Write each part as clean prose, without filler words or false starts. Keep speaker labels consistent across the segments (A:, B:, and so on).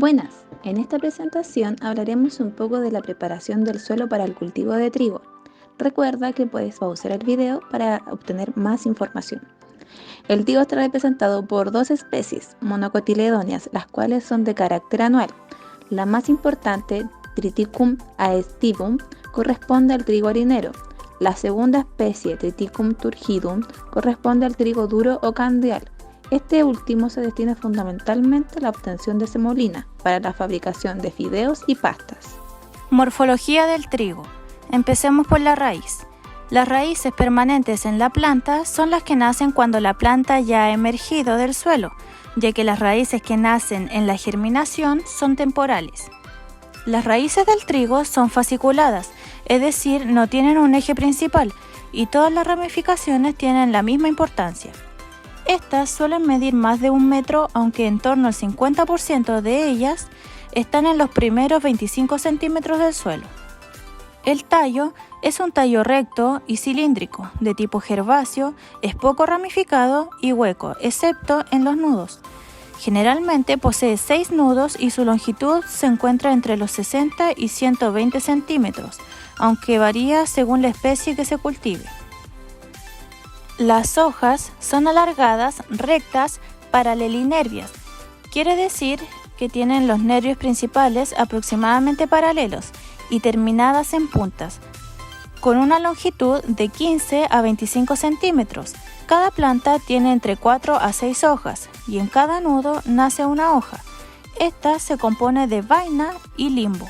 A: Buenas, en esta presentación hablaremos un poco de la preparación del suelo para el cultivo de trigo. Recuerda que puedes pausar el video para obtener más información. El trigo está representado por dos especies monocotiledóneas, las cuales son de carácter anual. La más importante, Triticum aestivum, corresponde al trigo harinero. La segunda especie, Triticum turgidum, corresponde al trigo duro o candial. Este último se destina fundamentalmente a la obtención de semolina para la fabricación de fideos y pastas.
B: Morfología del trigo. Empecemos por la raíz. Las raíces permanentes en la planta son las que nacen cuando la planta ya ha emergido del suelo, ya que las raíces que nacen en la germinación son temporales. Las raíces del trigo son fasciculadas, es decir, no tienen un eje principal y todas las ramificaciones tienen la misma importancia. Estas suelen medir más de 1 metro, aunque en torno al 50% de ellas están en los primeros 25 centímetros del suelo. El tallo es un tallo recto y cilíndrico, de tipo herbáceo, es poco ramificado y hueco, excepto en los nudos. Generalmente posee 6 nudos y su longitud se encuentra entre los 60 y 120 centímetros, aunque varía según la especie que se cultive. Las hojas son alargadas, rectas, paralelinervias. Quiere decir que tienen los nervios principales aproximadamente paralelos y terminadas en puntas, con una longitud de 15 a 25 centímetros. Cada planta tiene entre 4 a 6 hojas y en cada nudo nace una hoja. Esta se compone de vaina y limbo.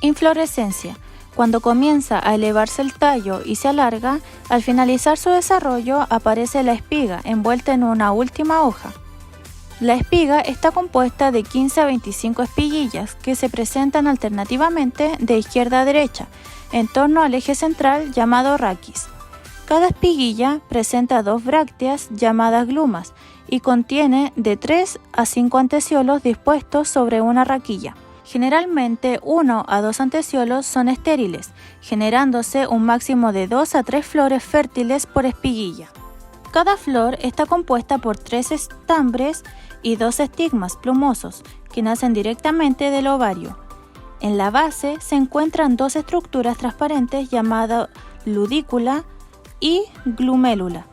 B: Inflorescencia. Cuando comienza a elevarse el tallo y se alarga, al finalizar su desarrollo aparece la espiga envuelta en una última hoja. La espiga está compuesta de 15 a 25 espiguillas que se presentan alternativamente de izquierda a derecha, en torno al eje central llamado raquis. Cada espiguilla presenta 2 brácteas llamadas glumas y contiene de 3 a 5 anteciolos dispuestos sobre una raquilla. Generalmente 1 a 2 anteciolos son estériles, generándose un máximo de 2 a 3 flores fértiles por espiguilla. Cada flor está compuesta por 3 estambres y 2 estigmas plumosos que nacen directamente del ovario. En la base se encuentran 2 estructuras transparentes llamadas ludícula y glumélula.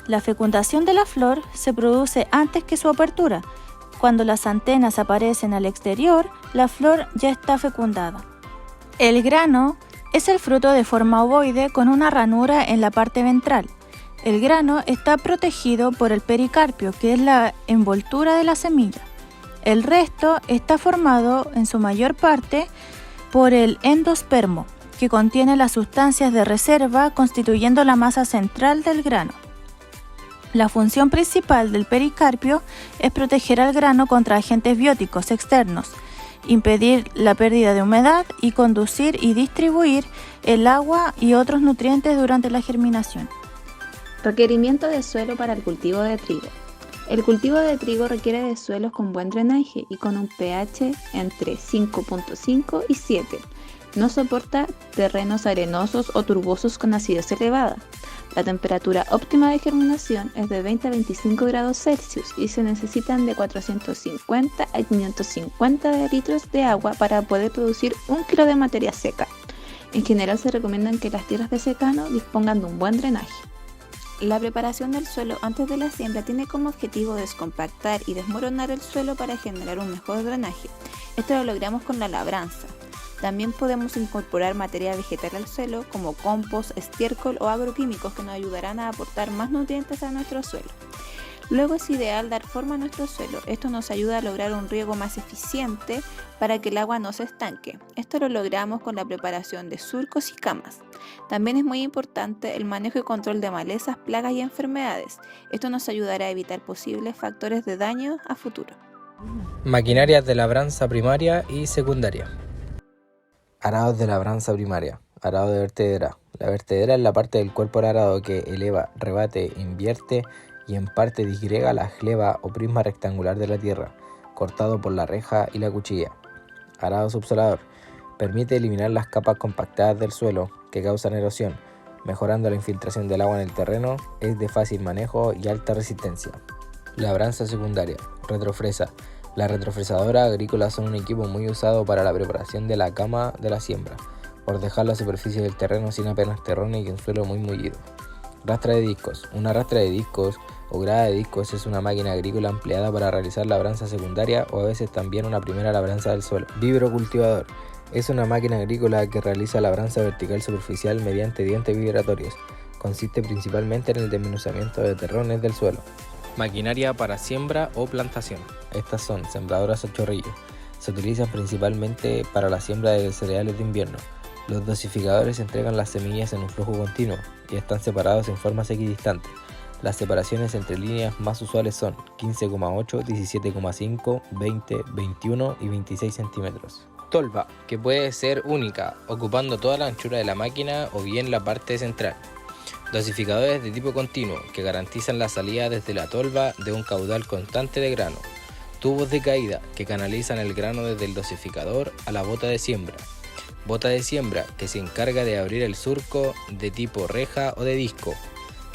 B: La fecundación de la flor se produce antes que su apertura. Cuando las antenas aparecen al exterior, la flor ya está fecundada. El grano es el fruto de forma ovoide con una ranura en la parte ventral. El grano está protegido por el pericarpio, que es la envoltura de la semilla. El resto está formado en su mayor parte por el endospermo, que contiene las sustancias de reserva constituyendo la masa central del grano. La función principal del pericarpio es proteger al grano contra agentes bióticos externos, impedir la pérdida de humedad y conducir y distribuir el agua y otros nutrientes durante la germinación.
A: Requerimiento de suelo para el cultivo de trigo. El cultivo de trigo requiere de suelos con buen drenaje y con un pH entre 5.5 y 7. No soporta terrenos arenosos o turbosos con acidez elevada. La temperatura óptima de germinación es de 20 a 25 grados Celsius y se necesitan de 450 a 550 litros de agua para poder producir 1 kilo de materia seca. En general se recomiendan que las tierras de secano dispongan de un buen drenaje. La preparación del suelo antes de la siembra tiene como objetivo descompactar y desmoronar el suelo para generar un mejor drenaje. Esto lo logramos con la labranza. También podemos incorporar materia vegetal al suelo como compost, estiércol o agroquímicos que nos ayudarán a aportar más nutrientes a nuestro suelo. Luego es ideal dar forma a nuestro suelo. Esto nos ayuda a lograr un riego más eficiente para que el agua no se estanque. Esto lo logramos con la preparación de surcos y camas. También es muy importante el manejo y control de malezas, plagas y enfermedades. Esto nos ayudará a evitar posibles factores de daño a futuro.
C: Maquinarias de labranza primaria y secundaria. Arados de labranza primaria. Arado de vertedera. La vertedera es la parte del cuerpo del arado que eleva, rebate, invierte y en parte disgrega la gleba o prisma rectangular de la tierra, cortado por la reja y la cuchilla. Arado subsolador. Permite eliminar las capas compactadas del suelo que causan erosión, mejorando la infiltración del agua en el terreno, es de fácil manejo y alta resistencia. Labranza secundaria. Retrofresa. Las retrofresadoras agrícolas son un equipo muy usado para la preparación de la cama de la siembra, por dejar la superficie del terreno sin apenas terrones y un suelo muy mullido. Rastra de discos. Una rastra de discos o grada de discos es una máquina agrícola empleada para realizar labranza secundaria o a veces también una primera labranza del suelo. Vibrocultivador. Es una máquina agrícola que realiza labranza vertical superficial mediante dientes vibratorios. Consiste principalmente en el desmenuzamiento de terrones del suelo. Maquinaria para siembra o plantación. Estas son sembradoras a chorrillo. Se utilizan principalmente para la siembra de cereales de invierno. Los dosificadores entregan las semillas en un flujo continuo y están separados en formas equidistantes. Las separaciones entre líneas más usuales son 15,8, 17,5, 20, 21 y 26 centímetros. Tolva, que puede ser única, ocupando toda la anchura de la máquina o bien la parte central. Dosificadores de tipo continuo, que garantizan la salida desde la tolva de un caudal constante de grano. Tubos de caída, que canalizan el grano desde el dosificador a la bota de siembra. Bota de siembra, que se encarga de abrir el surco de tipo reja o de disco.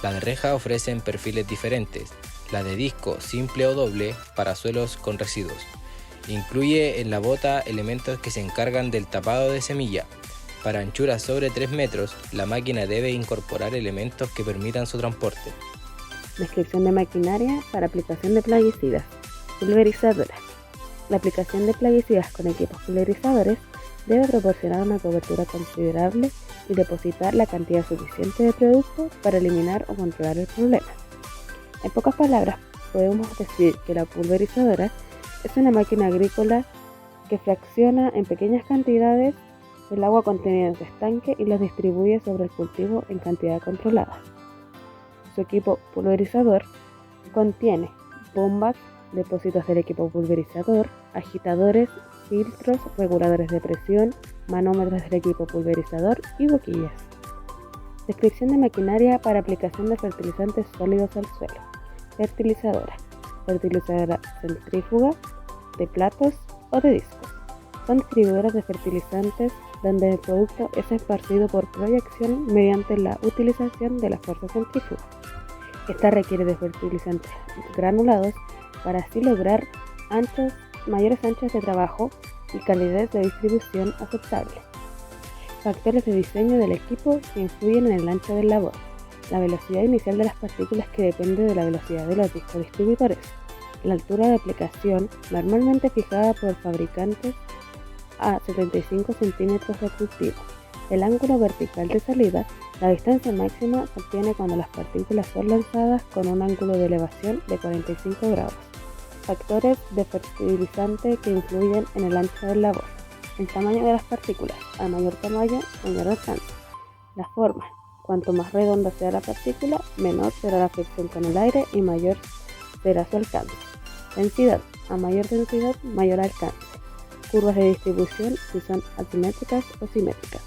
C: Las de reja ofrecen perfiles diferentes. La de disco simple o doble para suelos con residuos. Incluye en la bota elementos que se encargan del tapado de semilla. Para anchuras sobre 3 metros, la máquina debe incorporar elementos que permitan su transporte.
D: Descripción de maquinaria para aplicación de plaguicidas. Pulverizadora. La aplicación de plaguicidas con equipos pulverizadores debe proporcionar una cobertura considerable y depositar la cantidad suficiente de producto para eliminar o controlar el problema. En pocas palabras, podemos decir que la pulverizadora es una máquina agrícola que fracciona en pequeñas cantidades el agua contenida en su estanque y los distribuye sobre el cultivo en cantidad controlada. Su equipo pulverizador contiene bombas, depósitos del equipo pulverizador, agitadores, filtros, reguladores de presión, manómetros del equipo pulverizador y boquillas. Descripción de maquinaria para aplicación de fertilizantes sólidos al suelo. Fertilizadora. Fertilizadora centrífuga, de platos o de discos. Son distribuidoras de fertilizantes donde el producto es esparcido por proyección mediante la utilización de la fuerza centrífuga. Esta requiere de fertilizantes granulados para así lograr mayores anchas de trabajo y calidad de distribución aceptable. Factores de diseño del equipo que influyen en el ancho del labor. La velocidad inicial de las partículas, que depende de la velocidad de los discos distribuidores. La altura de aplicación, normalmente fijada por fabricantes a 75 centímetros de cultivo. El ángulo vertical de salida. La distancia máxima se obtiene cuando las partículas son lanzadas con un ángulo de elevación de 45 grados. Factores de fertilizante que influyen en el ancho del labor. El tamaño de las partículas. A mayor tamaño, mayor alcance. La forma. Cuanto más redonda sea la partícula, menor será la fricción con el aire y mayor será su alcance. Densidad. A mayor densidad, mayor alcance. Curvas de distribución, si son asimétricas o simétricas.